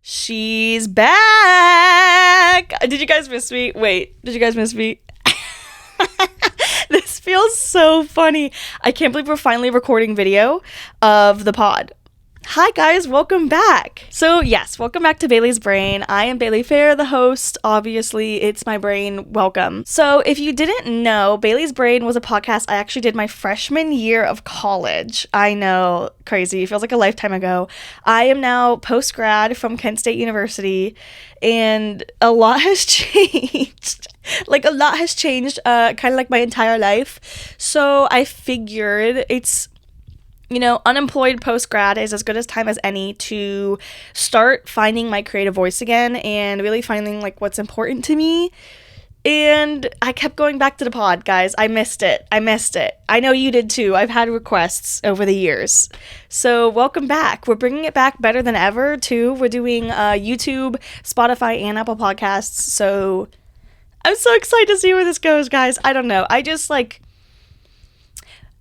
She's back! Did you guys miss me? Wait, did you guys miss me? This feels so funny. I can't believe we're finally recording video of the pod. Hi guys, welcome back. So yes, welcome back to Bailey's Brain. I am Bailey Fair, the host. Obviously, it's my brain. Welcome. So if you didn't know, Bailey's Brain was a podcast I actually did my freshman year of college. I know, crazy. It feels like a lifetime ago. I am now post-grad from Kent State University, and a lot has changed. A lot has changed, kind of like my entire life. So I figured it's unemployed post-grad is as good as time as any to start finding my creative voice again and really finding what's important to me. And I kept going back to the pod, guys. I missed it. I know you did too. I've had requests over the years. So welcome back. We're bringing it back better than ever too. We're doing YouTube, Spotify, and Apple Podcasts. So I'm so excited to see where this goes, guys. I don't know. I just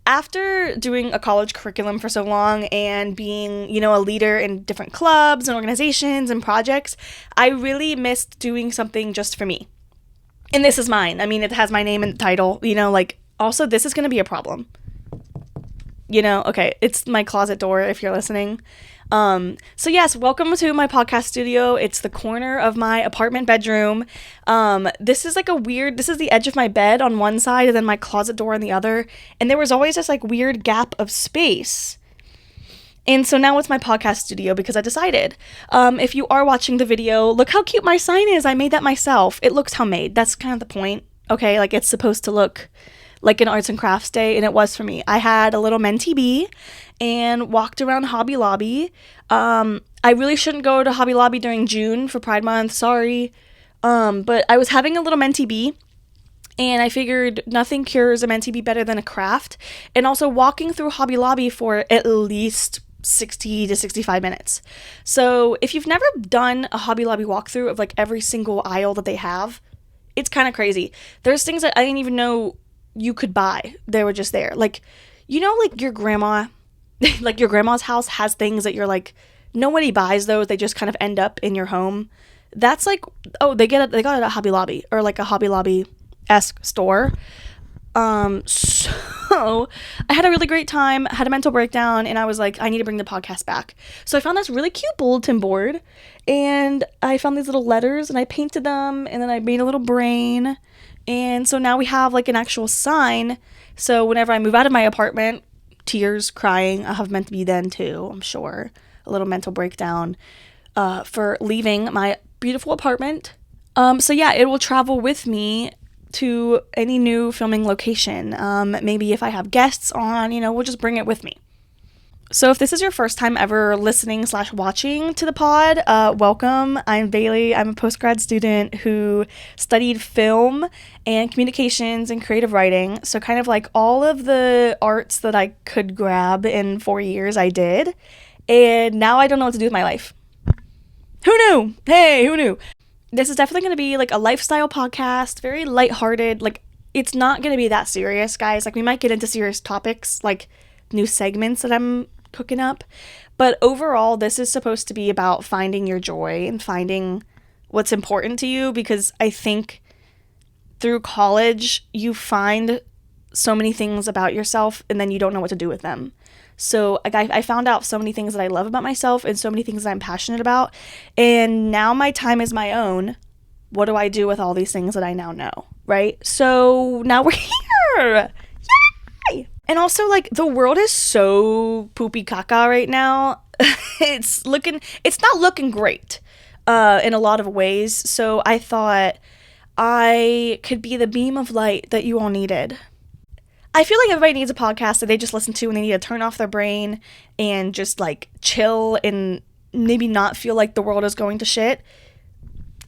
after doing a college curriculum for so long and being, a leader in different clubs and organizations and projects, I really missed doing something just for me. And this is mine. I mean, it has my name in the title, also this is going to be a problem. Okay, it's my closet door if you're listening. So yes, welcome to my podcast studio. It's the corner of my apartment bedroom. This is this is the edge of my bed on one side and then my closet door on the other. And there was always this weird gap of space. And so now it's my podcast studio because I decided, if you are watching the video, look how cute my sign is. I made that myself. It looks homemade. That's kind of the point. Okay. It's supposed to look like an arts and crafts day, and it was for me. I had a little mentee bee and walked around Hobby Lobby. I really shouldn't go to Hobby Lobby during June for Pride Month, sorry. But I was having a little mentee bee, and I figured nothing cures a mentee bee better than a craft, and also walking through Hobby Lobby for at least 60 to 65 minutes. So if you've never done a Hobby Lobby walkthrough of every single aisle that they have, it's kind of crazy. There's things that I didn't even know you could buy. They were just there. Your grandma, your grandma's house has things that you're nobody buys those. They just kind of end up in your home. That's they got it at Hobby Lobby or a Hobby Lobby-esque store. So I had a really great time, had a mental breakdown, and I was I need to bring the podcast back. So I found this really cute bulletin board, and I found these little letters, and I painted them, and then I made a little brain. And so now we have an actual sign. So whenever I move out of my apartment, tears, crying, I'll have meant to be then too, I'm sure. A little mental breakdown for leaving my beautiful apartment. So yeah, it will travel with me to any new filming location. Maybe if I have guests on, we'll just bring it with me. So if this is your first time ever listening/watching to the pod, welcome. I'm Bailey. I'm a postgrad student who studied film and communications and creative writing. So kind of all of the arts that I could grab in 4 years, I did. And now I don't know what to do with my life. Who knew? Hey, who knew? This is definitely going to be a lifestyle podcast, very lighthearted. It's not going to be that serious, guys. We might get into serious topics, new segments that I'm cooking up, but overall this is supposed to be about finding your joy and finding what's important to you, because I think through college you find so many things about yourself and then you don't know what to do with them. So I found out so many things that I love about myself and so many things that I'm passionate about, and now my time is my own. What do I do with all these things that I now know, right? So now we're here. Yay! And also, the world is so poopy caca right now. It's not looking great in a lot of ways. So I thought I could be the beam of light that you all needed. I feel like everybody needs a podcast that they just listen to when they need to turn off their brain and just chill and maybe not feel like the world is going to shit.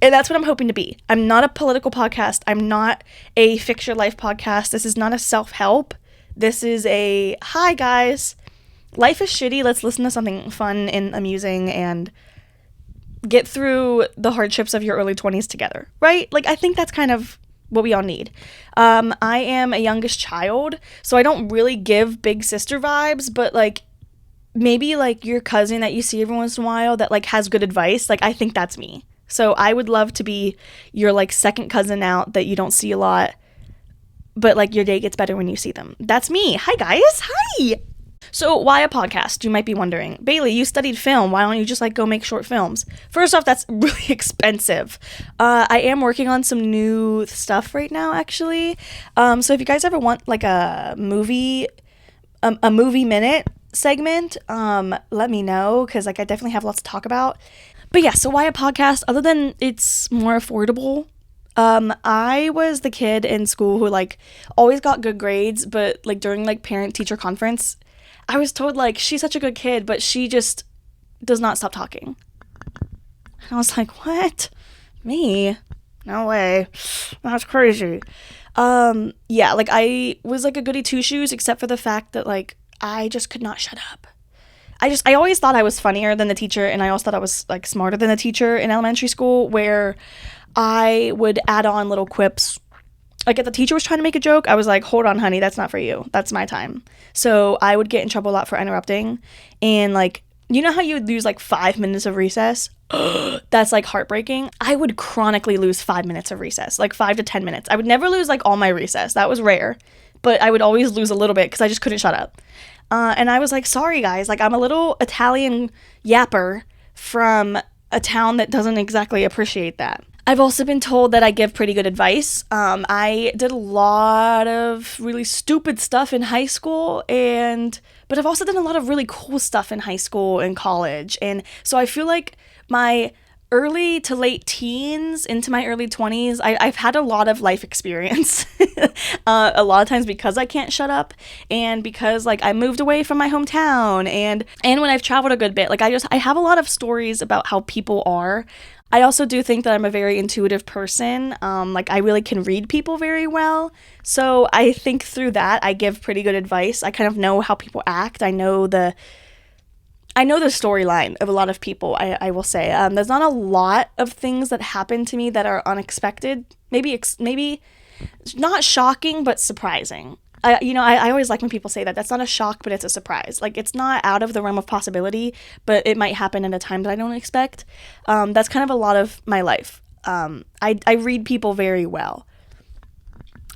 And that's what I'm hoping to be. I'm not a political podcast. I'm not a fix your life podcast. This is not a self-help. This is a, hi guys, life is shitty. Let's listen to something fun and amusing and get through the hardships of your early 20s together, right? I think that's kind of what we all need. I am a youngest child, so I don't really give big sister vibes, but maybe like your cousin that you see every once in a while that like has good advice. Like I think that's me. So I would love to be your like second cousin out that you don't see a lot, but like your day gets better when you see them. That's me. Hi guys. Hi. So why a podcast? You might be wondering. Bailey, you studied film. Why don't you just like go make short films? First off, that's really expensive. I am working on some new stuff right now, actually. So if you guys ever want like a movie minute segment, let me know, because like I definitely have lots to talk about. But yeah, so why a podcast? Other than it's more affordable. I was the kid in school who like always got good grades, but like during like parent teacher conference, I was told like she's such a good kid, but she just does not stop talking. And I was like, what? Me? No way. That's crazy. Yeah, like I was like a goody two shoes, except for the fact that like I just could not shut up. I always thought I was funnier than the teacher, and I also thought I was like smarter than the teacher in elementary school, where I would add on little quips. Like if the teacher was trying to make a joke, I was like, hold on, honey, that's not for you. That's my time. So I would get in trouble a lot for interrupting. And like, you know how you would lose like 5 minutes of recess? That's like heartbreaking. I would chronically lose 5 minutes of recess, like 5 to 10 minutes. I would never lose like all my recess. That was rare. But I would always lose a little bit because I just couldn't shut up. And I was like, sorry guys, like I'm a little Italian yapper from a town that doesn't exactly appreciate that. I've also been told that I give pretty good advice. I did a lot of really stupid stuff in high school, but I've also done a lot of really cool stuff in high school and college. And so I feel like my early to late teens into my early 20s, I've had a lot of life experience. A lot of times because I can't shut up, and because like I moved away from my hometown, and when I've traveled a good bit, like I have a lot of stories about how people are. I also do think that I'm a very intuitive person. Like I really can read people very well. So I think through that I give pretty good advice. I kind of know how people act. I know the storyline of a lot of people, I will say. There's not a lot of things that happen to me that are unexpected. Maybe not shocking, but surprising. I always like when people say that. That's not a shock, but it's a surprise. Like, it's not out of the realm of possibility, but it might happen at a time that I don't expect. That's kind of a lot of my life. I read people very well.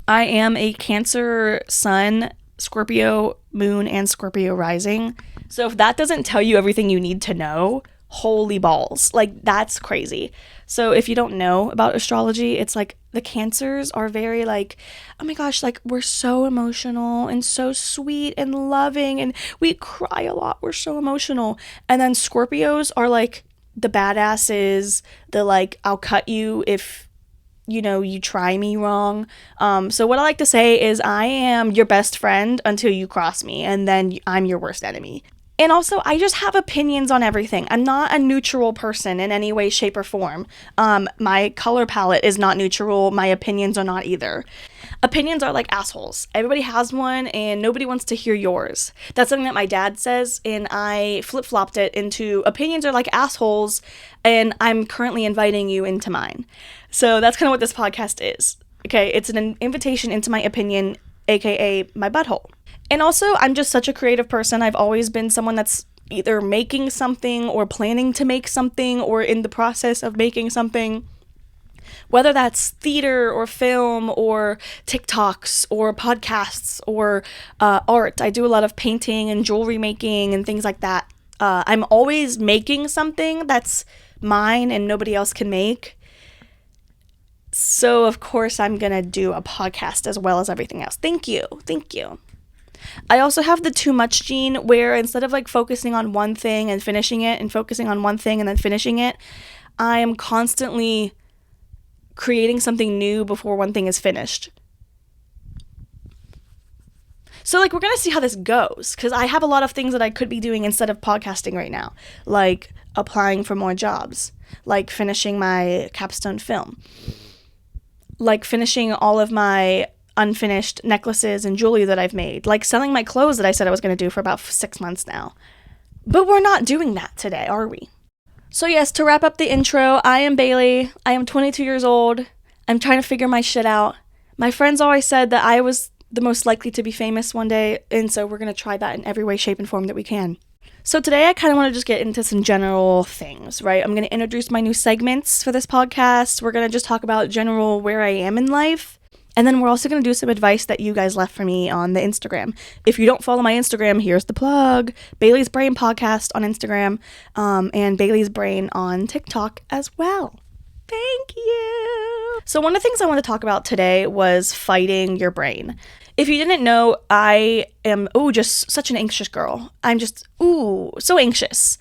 I am a Cancer sun, Scorpio moon, and Scorpio rising. So if that doesn't tell you everything you need to know, holy balls. Like, that's crazy. So if you don't know about astrology, it's like the Cancers are very like, oh my gosh, like we're so emotional and so sweet and loving and we cry a lot. We're so emotional. And then Scorpios are like the badasses, the like, I'll cut you if you try me wrong. So what I like to say is I am your best friend until you cross me, and then I'm your worst enemy. And also, I just have opinions on everything. I'm not a neutral person in any way, shape, or form. My color palette is not neutral. My opinions are not either. Opinions are like assholes. Everybody has one, and nobody wants to hear yours. That's something that my dad says, and I flip-flopped it into opinions are like assholes, and I'm currently inviting you into mine. So that's kind of what this podcast is. Okay, it's an invitation into my opinion, aka my butthole. And also, I'm just such a creative person. I've always been someone that's either making something or planning to make something or in the process of making something. Whether that's theater or film or TikToks or podcasts or art. I do a lot of painting and jewelry making and things like that. I'm always making something that's mine and nobody else can make. So, of course, I'm going to do a podcast as well as everything else. Thank you. I also have the too much gene, where instead of like focusing on one thing and finishing it and focusing on one thing and then finishing it, I am constantly creating something new before one thing is finished. So like we're going to see how this goes, because I have a lot of things that I could be doing instead of podcasting right now, like applying for more jobs, like finishing my capstone film, like finishing all of my unfinished necklaces and jewelry that I've made, like selling my clothes that I said I was going to do for about 6 months now. But we're not doing that today, are we? So yes, to wrap up the intro, I am Bailey. I am 22 years old. I'm trying to figure my shit out. My friends always said that I was the most likely to be famous one day, and so we're going to try that in every way, shape, and form that we can. So today I kind of want to just get into some general things, right? I'm going to introduce my new segments for this podcast. We're going to just talk about general where I am in life. And then we're also going to do some advice that you guys left for me on the Instagram. If you don't follow my Instagram, here's the plug. Bailey's Brain Podcast on Instagram, and Bailey's Brain on TikTok as well. Thank you. So one of the things I want to talk about today was fighting your brain. If you didn't know, I am, just such an anxious girl. I'm just, so anxious.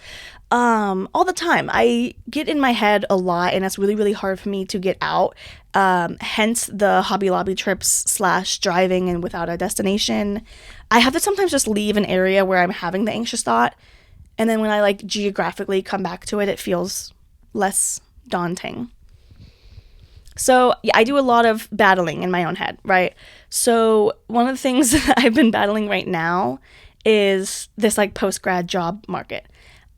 All the time. I get in my head a lot, and it's really, really hard for me to get out. Hence the Hobby Lobby trips / driving and without a destination. I have to sometimes just leave an area where I'm having the anxious thought. And then when I geographically come back to it, it feels less daunting. So yeah, I do a lot of battling in my own head, right? So one of the things that I've been battling right now is this post-grad job market.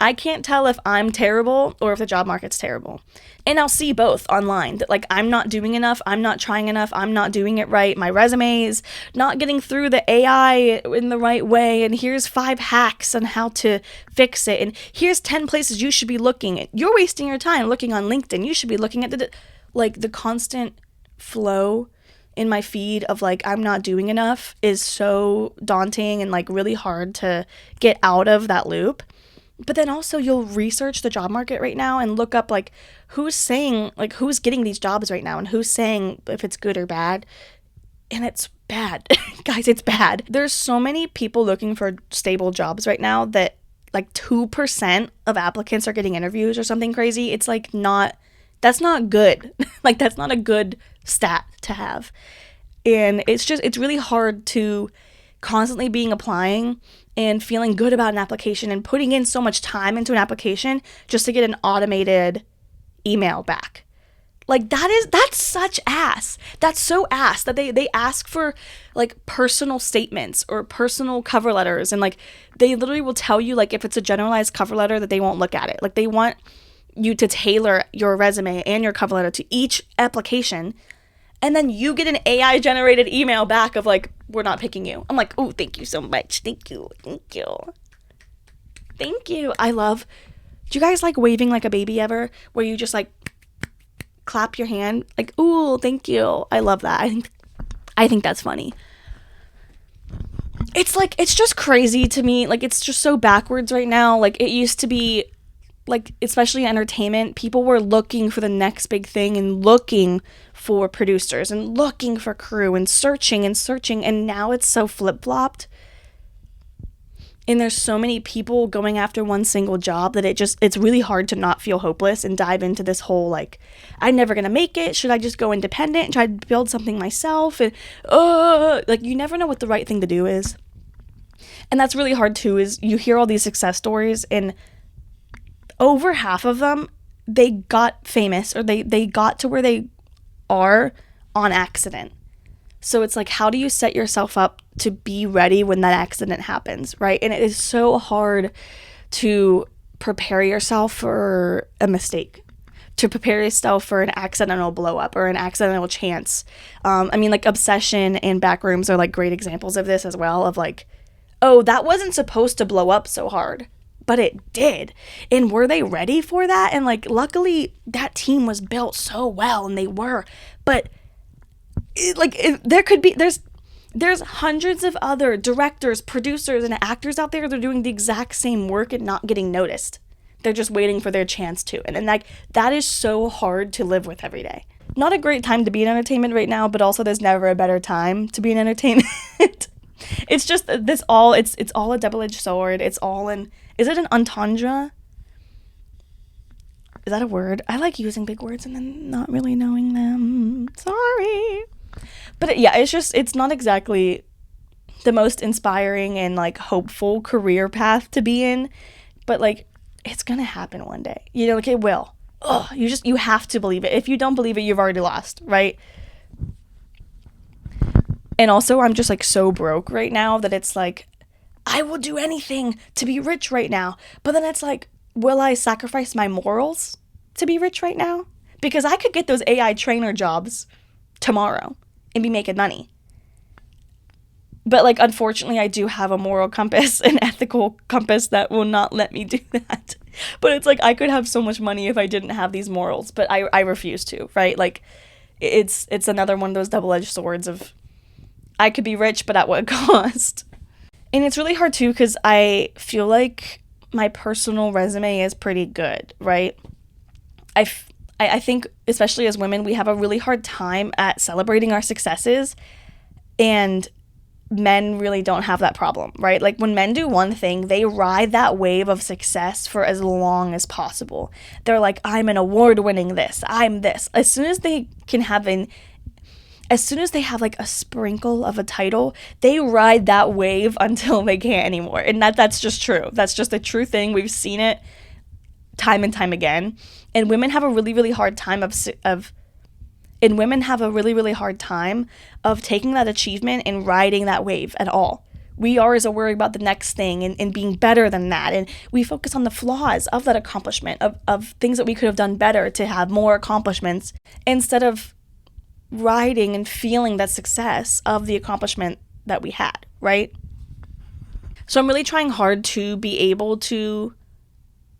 I can't tell if I'm terrible or if the job market's terrible. And I'll see both online that I'm not doing enough, I'm not trying enough, I'm not doing it right, my resume's not getting through the AI in the right way, and here's 5 hacks on how to fix it, and here's 10 places you should be looking. You're wasting your time looking on LinkedIn. You should be looking at the constant flow in my feed of I'm not doing enough is so daunting and really hard to get out of that loop. But then also you'll research the job market right now and look up who's saying who's getting these jobs right now and who's saying if it's good or bad. And it's bad. Guys, it's bad. There's so many people looking for stable jobs right now that 2% of applicants are getting interviews or something crazy. It's that's not good. That's not a good stat to have. And it's really hard to constantly being applying and feeling good about an application and putting in so much time into an application just to get an automated email back. That's such ass. That's so ass that they ask for personal statements or personal cover letters, and they literally will tell you if it's a generalized cover letter that they won't look at it. They want you to tailor your resume and your cover letter to each application, and then you get an AI generated email back of we're not picking you. I'm thank you so much. Thank you. I love, do you guys waving like a baby ever, where you just clap your hand thank you? I love that. I think that's funny. It's just crazy to me. It's just so backwards right now. It used to be especially entertainment, people were looking for the next big thing and looking for producers and looking for crew and searching, and now it's so flip-flopped. And there's so many people going after one single job that it's really hard to not feel hopeless and dive into this whole I'm never gonna make it. Should I just go independent and try to build something myself? And you never know what the right thing to do is. And that's really hard too, is you hear all these success stories, and over half of them, they got famous or they got to where they are on accident. So it's how do you set yourself up to be ready when that accident happens, right? And it is so hard to prepare yourself for a mistake, to prepare yourself for an accidental blow up or an accidental chance. Obsession and Backrooms are great examples of this as well, of that wasn't supposed to blow up so hard, but it did. And were they ready for that? And luckily that team was built so well, and they were. But there's hundreds of other directors, producers, and actors out there that are doing the exact same work and not getting noticed. They're just waiting for their chance to. And that is so hard to live with every day. Not a great time to be in entertainment right now, but also there's never a better time to be in entertainment. It's just it's all a double-edged sword. It's all in. Is it an entendre? Is that a word? I like using big words and then not really knowing them. Sorry. But it's not exactly the most inspiring and hopeful career path to be in, but it's gonna happen one day. It will. You have to believe it. If you don't believe it, you've already lost, right? And also, I'm just so broke right now that it's I will do anything to be rich right now. But then it's will I sacrifice my morals to be rich right now? Because I could get those AI trainer jobs tomorrow and be making money. But like, unfortunately, I do have a moral compass, an ethical compass that will not let me do that. But it's like, I could have so much money if I didn't have these morals, but I refuse to, right? Like, it's another one of those double-edged swords of, I could be rich, but at what cost? And it's really hard too, because I feel like my personal resume is pretty good, right? I think, especially as women, we have a really hard time at celebrating our successes, and men really don't have that problem, right? Like, when men do one thing, they ride that wave of success for as long as possible. They're like, I'm an award-winning this, I'm this. As soon as they have like a sprinkle of a title, they ride that wave until they can't anymore. And that's just true. That's just a true thing. We've seen it time and time again. And women have a really, really hard time of taking that achievement and riding that wave at all. We always are worried about the next thing and being better than that. And we focus on the flaws of that accomplishment, of things that we could have done better to have more accomplishments, instead of riding and feeling that success of the accomplishment that we had, right? So I'm really trying hard to be able to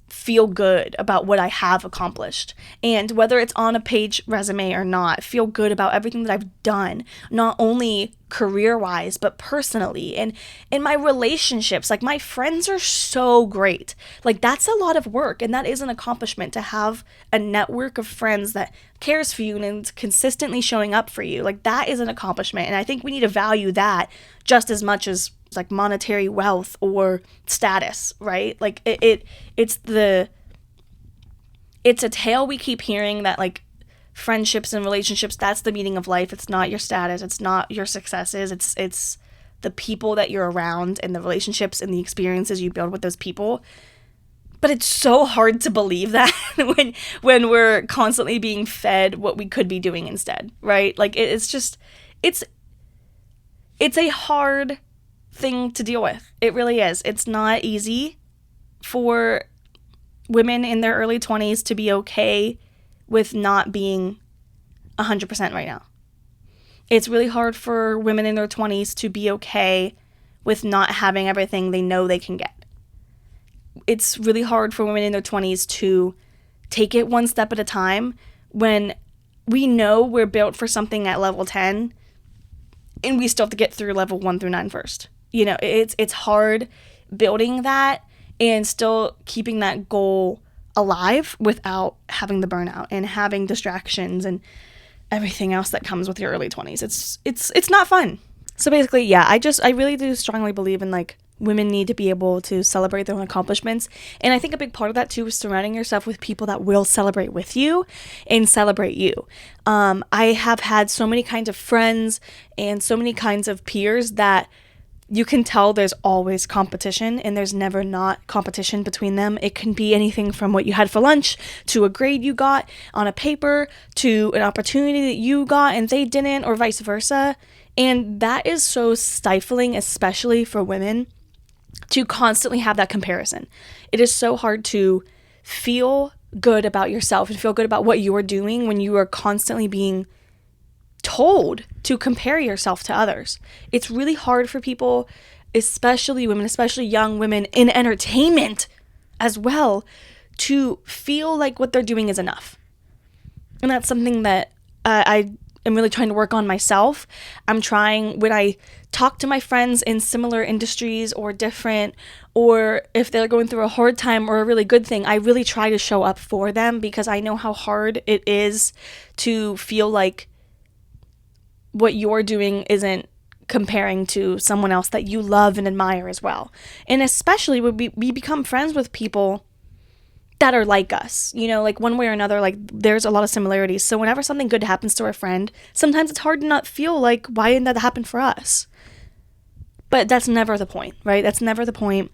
feel good about what I have accomplished. And whether it's on a page resume or not, feel good about everything that I've done, not only career-wise, but personally. And in my relationships, like, my friends are so great. Like, that's a lot of work, and that is an accomplishment, to have a network of friends that cares for you and is consistently showing up for you. Like, that is an accomplishment, and I think we need to value that just as much as like monetary wealth or status, right? Like, it's a tale we keep hearing that, like, friendships and relationships, that's the meaning of life. It's not your status, it's not your successes, it's the people that you're around and the relationships and the experiences you build with those people. But it's so hard to believe that when we're constantly being fed what we could be doing instead, right? Like, it's a hard thing to deal with. It really is. It's not easy for women in their early 20s to be okay with not being 100% right now. It's really hard for women in their 20s to be okay with not having everything they know they can get. It's really hard for women in their 20s to take it one step at a time when we know we're built for something at level 10 and we still have to get through level 1 through 9 first. You know, it's hard building that and still keeping that goal alive without having the burnout and having distractions and everything else that comes with your early 20s. It's not fun. So basically, yeah, I really do strongly believe in, like, women need to be able to celebrate their own accomplishments. And I think a big part of that too is surrounding yourself with people that will celebrate with you and celebrate you. I have had so many kinds of friends and so many kinds of peers that you can tell there's always competition, and there's never not competition between them. It can be anything from what you had for lunch to a grade you got on a paper to an opportunity that you got and they didn't, or vice versa. And that is so stifling, especially for women, to constantly have that comparison. It is so hard to feel good about yourself and feel good about what you are doing when you are constantly being told to compare yourself to others. It's really hard for people, especially women, especially young women in entertainment as well, to feel like what they're doing is enough. And that's something that I am really trying to work on myself. I'm trying, when I talk to my friends in similar industries or different, or if they're going through a hard time or a really good thing, I really try to show up for them, because I know how hard it is to feel like what you're doing isn't comparing to someone else that you love and admire as well. And especially when we become friends with people that are like us, you know, like, one way or another, like, there's a lot of similarities. So whenever something good happens to our friend, sometimes it's hard to not feel like, why didn't that happen for us? But that's never the point, right? That's never the point.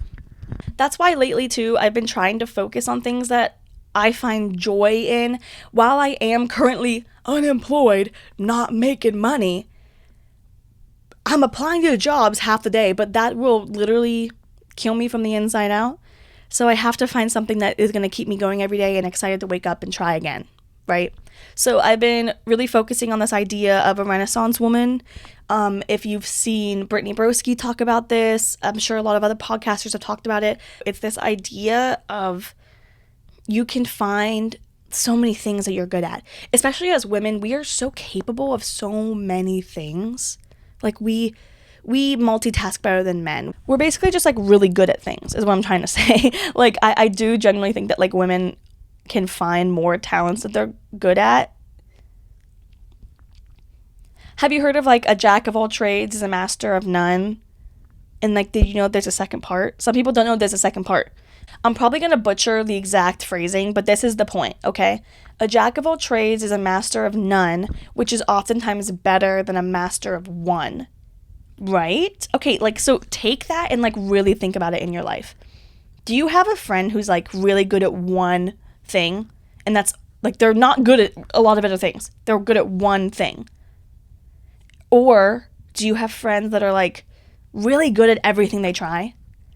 That's why lately too, I've been trying to focus on things that I find joy in. While I am currently unemployed, not making money, I'm applying to jobs half the day, but that will literally kill me from the inside out. So I have to find something that is going to keep me going every day and excited to wake up and try again, right? So I've been really focusing on this idea of a Renaissance woman. If you've seen Brittany Broski talk about this, I'm sure a lot of other podcasters have talked about it. It's this idea of you can find so many things that you're good at. Especially as women, we are so capable of so many things. Like we multitask better than men. We're basically just like really good at things is what I'm trying to say. Like I do genuinely think that like women can find more talents that they're good at. Have you heard of like a jack of all trades is a master of none? And like, did you know there's a second part? Some people don't know there's a second part. I'm probably going to butcher the exact phrasing, but this is the point, okay? A jack of all trades is a master of none, which is oftentimes better than a master of one, right? Okay, like, so take that and like really think about it in your life. Do you have a friend who's like really good at one thing? And that's like, they're not good at a lot of other things. They're good at one thing. Or do you have friends that are like really good at everything they try?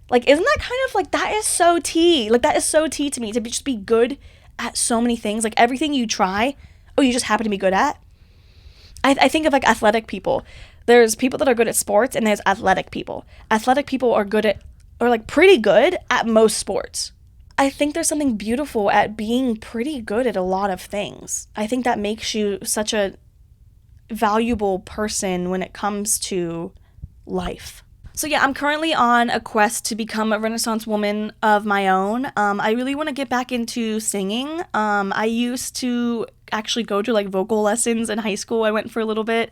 Like, isn't that kind of like, that is so tea. Like, that is so tea to me, to just be good at so many things. Like, everything you try, you just happen to be good at. I think of like athletic people. There's people that are good at sports, and there's athletic people. Athletic people are good at, or like pretty good at most sports. I think there's something beautiful at being pretty good at a lot of things. I think that makes you such a valuable person when it comes to life. So yeah, I'm currently on a quest to become a Renaissance woman of my own. I really want to get back into singing. I used to actually go to like vocal lessons in high school. I went for a little bit.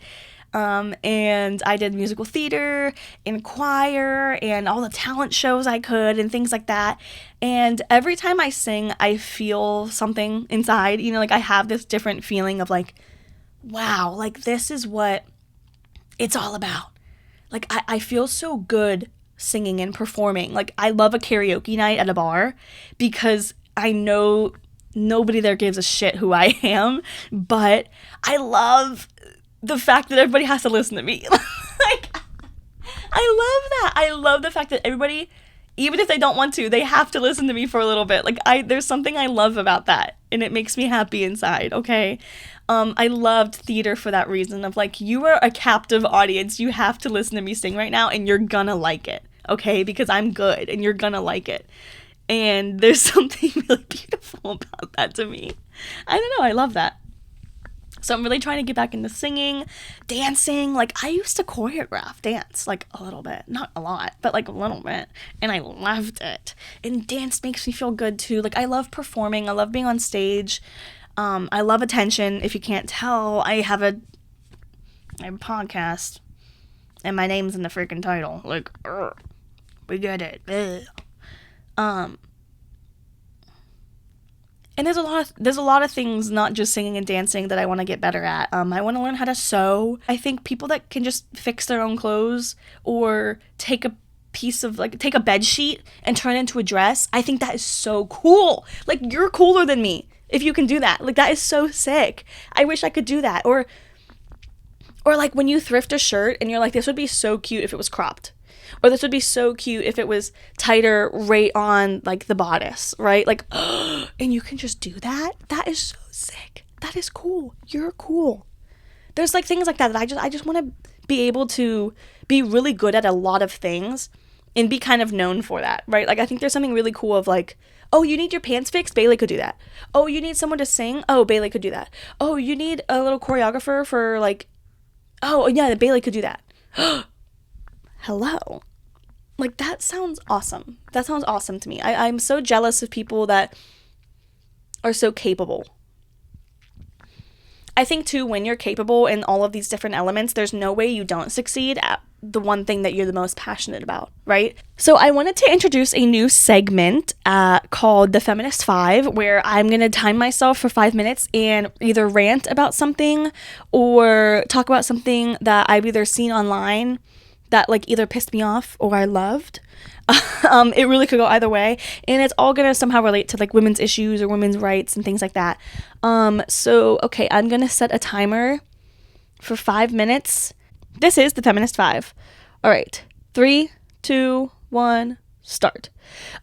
And I did musical theater and choir and all the talent shows I could and things like that. And every time I sing, I feel something inside, you know, like I have this different feeling of like, wow, like this is what it's all about. Like, I feel so good singing and performing. Like, I love a karaoke night at a bar because I know nobody there gives a shit who I am, but I love the fact that everybody has to listen to me. Like, I love that. I love the fact that everybody, even if they don't want to, they have to listen to me for a little bit. Like, there's something I love about that, and it makes me happy inside, okay? I loved theater for that reason of like, you are a captive audience. You have to listen to me sing right now and you're gonna like it, okay? Because I'm good and you're gonna like it. And there's something really beautiful about that to me. I don't know, I love that. So I'm really trying to get back into singing, dancing. Like, I used to choreograph dance, like a little bit, not a lot, but like a little bit. And I loved it. And dance makes me feel good too. Like, I love performing. I love being on stage. I love attention. If you can't tell, I have a podcast, and my name's in the freaking title. Like, we get it. And there's a lot of things, not just singing and dancing, that I want to get better at. I want to learn how to sew. I think people that can just fix their own clothes or take a bed sheet and turn it into a dress, I think that is so cool. Like, you're cooler than me if you can do that. Like, that is so sick. I wish I could do that. Or like when you thrift a shirt and you're like, this would be so cute if it was cropped. Or this would be so cute if it was tighter right on like the bodice, right? Like, and you can just do that. That is so sick. That is cool. You're cool. There's like things like that I just want to be able to be really good at a lot of things and be kind of known for that, right? Like, I think there's something really cool of like, oh, you need your pants fixed? Bailey could do that. Oh, you need someone to sing? Oh, Bailey could do that. Oh, you need a little choreographer for like, oh, yeah, Bailey could do that. Hello. Like, that sounds awesome. That sounds awesome to me. I'm so jealous of people that are so capable. I think, too, when you're capable in all of these different elements, there's no way you don't succeed at the one thing that you're the most passionate about, right? So I wanted to introduce a new segment called The Feminist 5, where I'm going to time myself for 5 minutes and either rant about something or talk about something that I've either seen online that like either pissed me off or I loved. It really could go either way, and it's all gonna somehow relate to like women's issues or women's rights and things like that. So okay, I'm gonna set a timer for 5 minutes. This is the Feminist 5. All right, 3, 2, 1, start.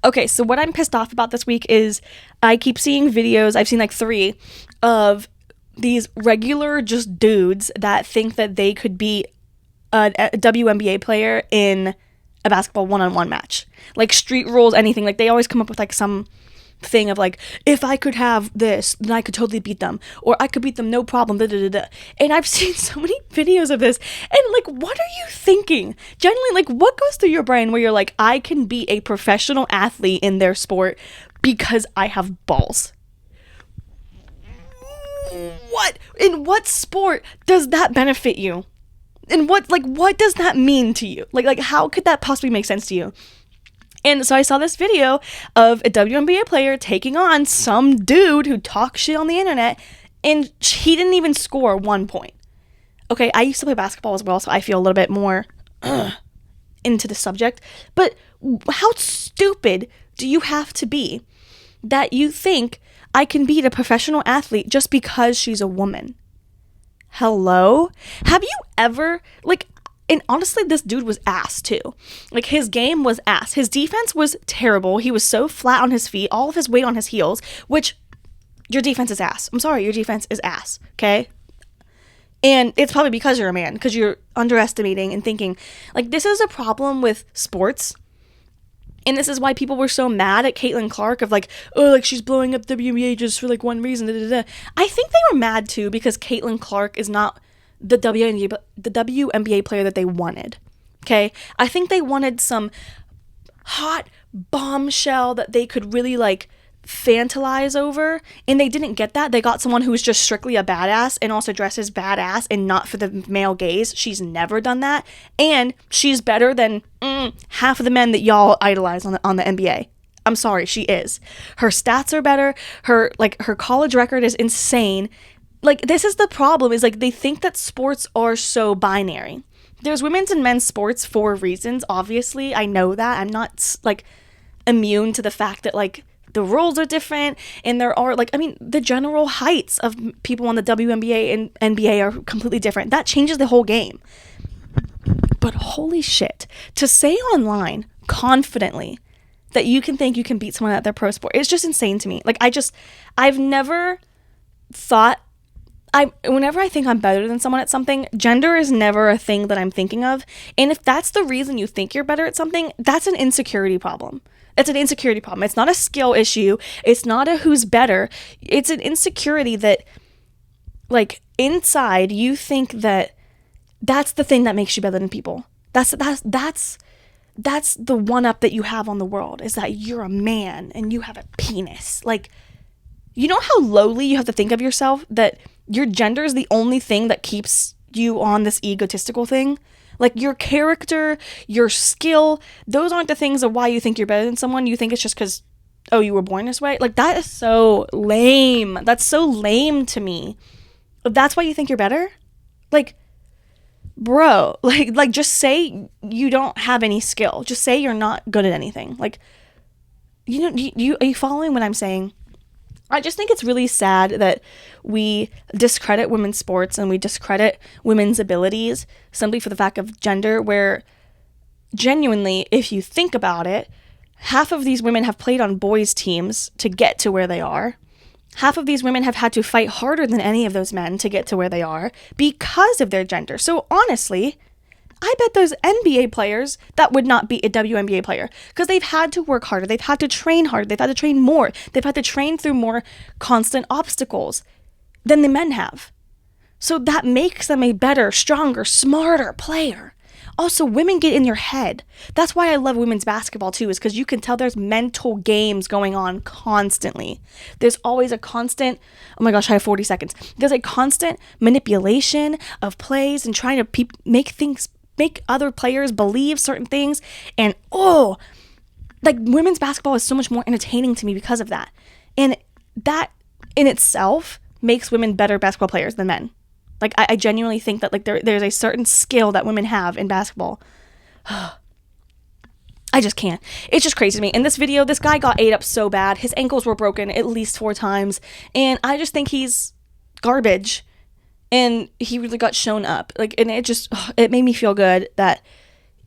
Okay, so what I'm pissed off about this week is I keep seeing videos, I've seen like 3, of these regular just dudes that think that they could be a WNBA player in a basketball one-on-one match. Like street rules, anything. Like they always come up with like some thing of like, if I could have this, then I could totally beat them, or I could beat them no problem, da, da, da, da. And I've seen so many videos of this, and like, what are you thinking? Generally, like, what goes through your brain where you're like, I can be a professional athlete in their sport because I have balls? What? In what sport does that benefit you? And what does that mean to you? Like how could that possibly make sense to you? And so I saw this video of a WNBA player taking on some dude who talks shit on the internet, and he didn't even score 1 point. Okay, I used to play basketball as well, so I feel a little bit more into the subject. But how stupid do you have to be that you think I can beat a professional athlete just because she's a woman? Hello? Have you ever, like, and honestly, this dude was ass too. Like, his game was ass. His defense was terrible. He was so flat on his feet, all of his weight on his heels, which, your defense is ass. I'm sorry, your defense is ass, okay? And it's probably because you're a man, because you're underestimating and thinking, like, this is a problem with sports. And this is why people were so mad at Caitlin Clark of like, oh, like she's blowing up WNBA just for like one reason. Da, da, da. I think they were mad too because Caitlin Clark is not the WNBA player that they wanted. Okay? I think they wanted some hot bombshell that they could really like fantasize over, and they didn't get that. They got someone who was just strictly a badass and also dresses badass and not for the male gaze. She's never done that, and she's better than half of the men that y'all idolize on the NBA. I'm sorry, she is. Her stats are better. Her college record is insane. Like, this is the problem, is like they think that sports are so binary. There's women's and men's sports for reasons, obviously. I know that. I'm not like immune to the fact that like the rules are different, and there are like, I mean, the general heights of people on the WNBA and NBA are completely different. That changes the whole game. But holy shit, to say online confidently that you can think you can beat someone at their pro sport, it's just insane to me. Like, I've never thought, whenever I think I'm better than someone at something, gender is never a thing that I'm thinking of. And if that's the reason you think you're better at something, that's an insecurity problem. It's an insecurity problem. It's not a skill issue. It's not a who's better. It's an insecurity that, like, inside you think that that's the thing that makes you better than people. That's the one up that you have on the world, is that you're a man and you have a penis. Like, you know how lowly you have to think of yourself, that your gender is the only thing that keeps you on this egotistical thing? Like, your character, your skill, those aren't the things of why you think you're better than someone. You think it's just because, oh, you were born this way? Like, that is so lame. That's so lame to me. If that's why you think you're better? Like, bro, like just say you don't have any skill. Just say you're not good at anything. Like, you know, are you following what I'm saying? I just think it's really sad that we discredit women's sports and we discredit women's abilities simply for the fact of gender, where genuinely, if you think about it, half of these women have played on boys' teams to get to where they are. Half of these women have had to fight harder than any of those men to get to where they are because of their gender. So honestly, I bet those NBA players that would not be a WNBA player, because they've had to work harder. They've had to train harder. They've had to train more. They've had to train through more constant obstacles than the men have. So that makes them a better, stronger, smarter player. Also, women get in your head. That's why I love women's basketball too, is because you can tell there's mental games going on constantly. There's always a constant, oh my gosh, I have 40 seconds. There's a constant manipulation of plays and trying to make other players believe certain things. And like, women's basketball is so much more entertaining to me because of that. And that in itself makes women better basketball players than men. Like, I genuinely think that, like, there's a certain skill that women have in basketball. I just can't. It's just crazy to me. In this video, this guy got ate up so bad. His ankles were broken at least 4 times. And I just think he's garbage. And he really got shown up. Like, and it made me feel good that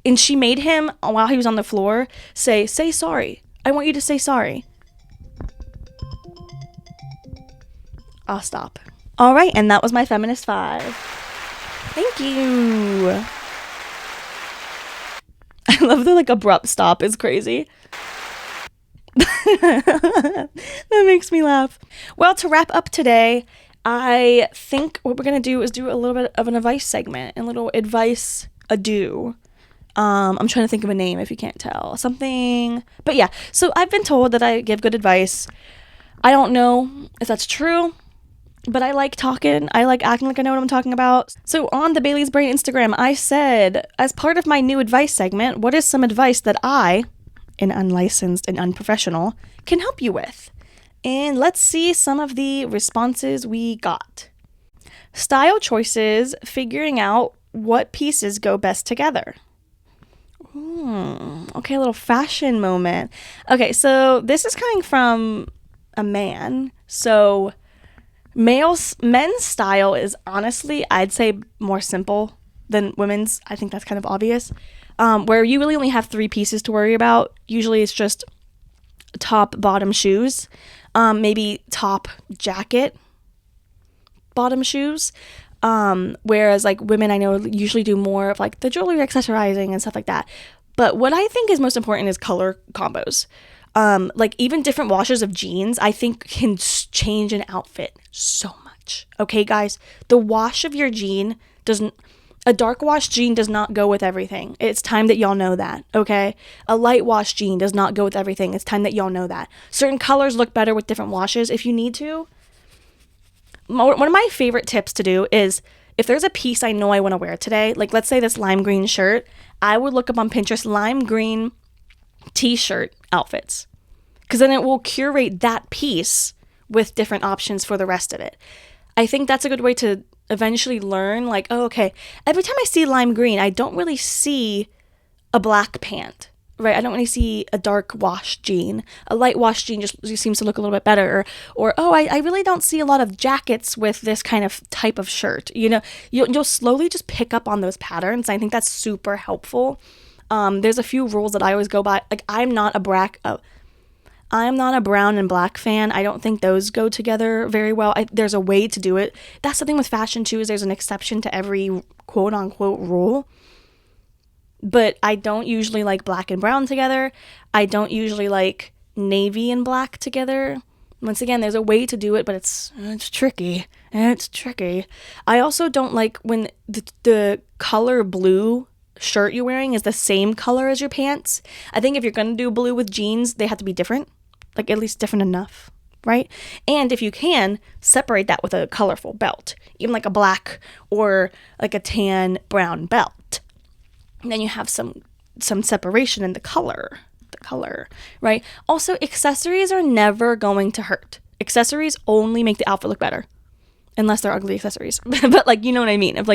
And she made him, while he was on the floor, say sorry. I want you to say sorry. I'll stop. All right, and that was my Feminist 5. Thank you. I love the abrupt stop. It's crazy. That makes me laugh. Well, to wrap up today, I think what we're going to do is do a little bit of an advice segment, a little advice ado. I'm trying to think of a name if you can't tell. Something. But yeah, so I've been told that I give good advice. I don't know if that's true, but I like talking. I like acting like I know what I'm talking about. So on the Bailey's Brain Instagram, I said, as part of my new advice segment, what is some advice that I, an unlicensed and unprofessional, can help you with? And let's see some of the responses we got. Style choices, figuring out what pieces go best together. Okay, a little fashion moment. Okay, so this is coming from a man. So men's style is honestly, I'd say, more simple than women's. I think that's kind of obvious. Where you really only have 3 pieces to worry about. Usually it's just top, bottom, shoes. Maybe top, jacket, bottom, shoes. Whereas women I know usually do more of the jewelry accessorizing and stuff like that. But what I think is most important is color combos. Even different washes of jeans, I think can change an outfit so much. Okay, guys, the wash of your jean a dark wash jean does not go with everything. It's time that y'all know that, okay? A light wash jean does not go with everything. It's time that y'all know that. Certain colors look better with different washes if you need to. One of my favorite tips to do is, if there's a piece I know I want to wear today, let's say this lime green shirt, I would look up on Pinterest lime green t-shirt outfits, because then it will curate that piece with different options for the rest of it. I think that's a good way to eventually learn, oh, okay, every time I see lime green, I don't really see a black pant, right? I don't really see a dark wash jean. A light wash jean just seems to look a little bit better. Or I really don't see a lot of jackets with this kind of type of shirt. You'll slowly just pick up on those patterns. I think that's super helpful. There's a few rules that I always go by. I'm not a brown and black fan. I don't think those go together very well. There's a way to do it. That's the thing with fashion too, is there's an exception to every quote unquote rule. But I don't usually like black and brown together. I don't usually like navy and black together. Once again, there's a way to do it, but it's tricky. It's tricky. I also don't like when the color blue shirt you're wearing is the same color as your pants. I think if you're going to do blue with jeans, they have to be different. At least different enough, right? And if you can, separate that with a colorful belt. Even a black or a tan brown belt. And then you have some separation in the color, right? Also, accessories are never going to hurt. Accessories only make the outfit look better, unless they're ugly accessories. But you know what I mean? Of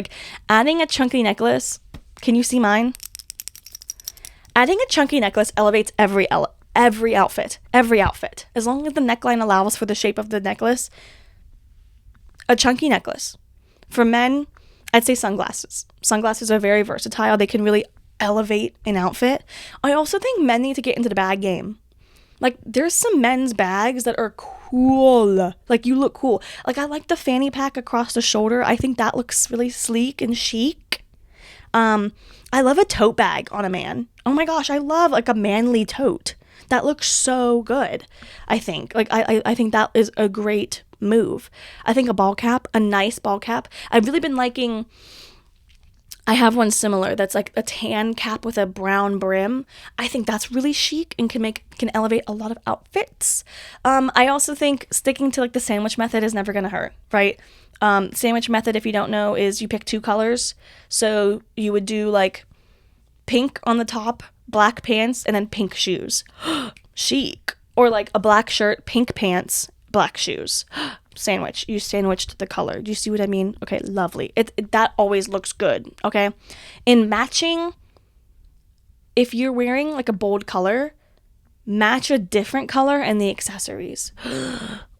adding a chunky necklace. Can you see mine? Adding a chunky necklace elevates every outfit. As long as the neckline allows for the shape of the necklace. A chunky necklace. For men, I'd say sunglasses. Sunglasses are very versatile. They can really elevate an outfit. I also think men need to get into the bag game. There's some men's bags that are cool. You look cool. I like the fanny pack across the shoulder. I think that looks really sleek and chic. I love a tote bag on a man. Oh my gosh, I love a manly tote. That looks so good, I think. I think that is a great move. I think a nice ball cap. I've really been liking, I have one similar that's a tan cap with a brown brim. I think that's really chic and can elevate a lot of outfits. I also think sticking to the sandwich method is never gonna hurt, right? Sandwich method, if you don't know, is you pick 2 colors. So you would do pink on the top, black pants, and then pink shoes. Chic. Or a black shirt, pink pants, black shoes. Sandwich. You sandwiched the color. Do you see what I mean? Okay, lovely. That always looks good, okay? In matching, if you're wearing a bold color, match a different color and the accessories.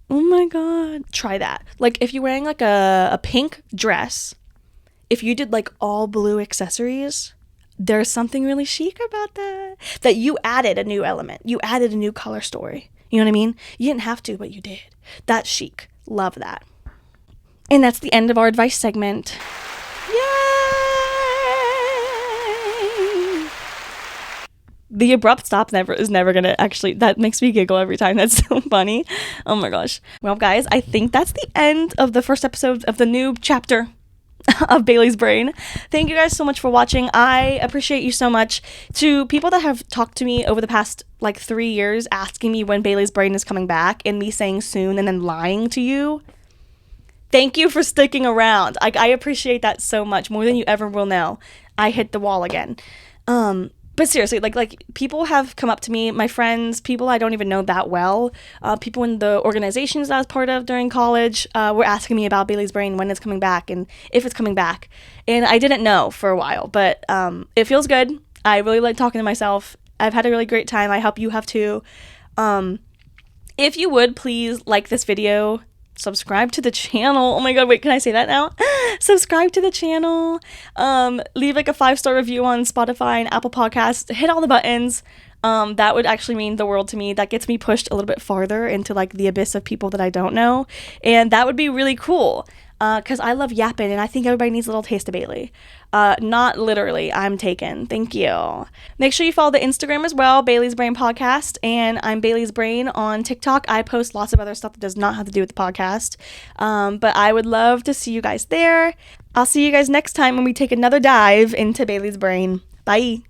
Oh my god. Try that. If you're wearing a pink dress, if you did all blue accessories, there's something really chic about that. That you added a new element. You added a new color story. You know what I mean? You didn't have to, but you did. That's chic. Love that. And that's the end of our advice segment. Yay! The abrupt stop is never gonna actually, that makes me giggle every time. That's so funny. Oh my gosh. Well, guys, I think that's the end of the first episode of the new chapter of Bailey's Brain. Thank you guys so much for watching. I appreciate you so much. To people that have talked to me over the past like 3 years asking me when Bailey's Brain is coming back and me saying soon and then lying to you, thank you for sticking around. I appreciate that so much, more than you ever will know. I hit the wall again. But seriously, like people have come up to me, my friends, people I don't even know that well, people in the organizations that I was part of during college, were asking me about Bailey's Brain, when it's coming back and if it's coming back. And I didn't know for a while, but it feels good. I really like talking to myself. I've had a really great time. I hope you have too. If you would, please like this video. Subscribe to the channel. Oh my god, wait, can I say that now? Subscribe to the channel. Leave like a 5-star review on Spotify and Apple Podcasts. Hit all the buttons. That would actually mean the world to me. That gets me pushed a little bit farther into like the abyss of people that I don't know. And that would be really cool. Because I love yapping and I think everybody needs a little taste of Bailey. Not literally, I'm taken. Thank you. Make sure you follow the Instagram as well, Bailey's Brain Podcast, and I'm Bailey's Brain on TikTok. I post lots of other stuff that does not have to do with the podcast. But I would love to see you guys there. I'll see you guys next time when we take another dive into Bailey's Brain. Bye.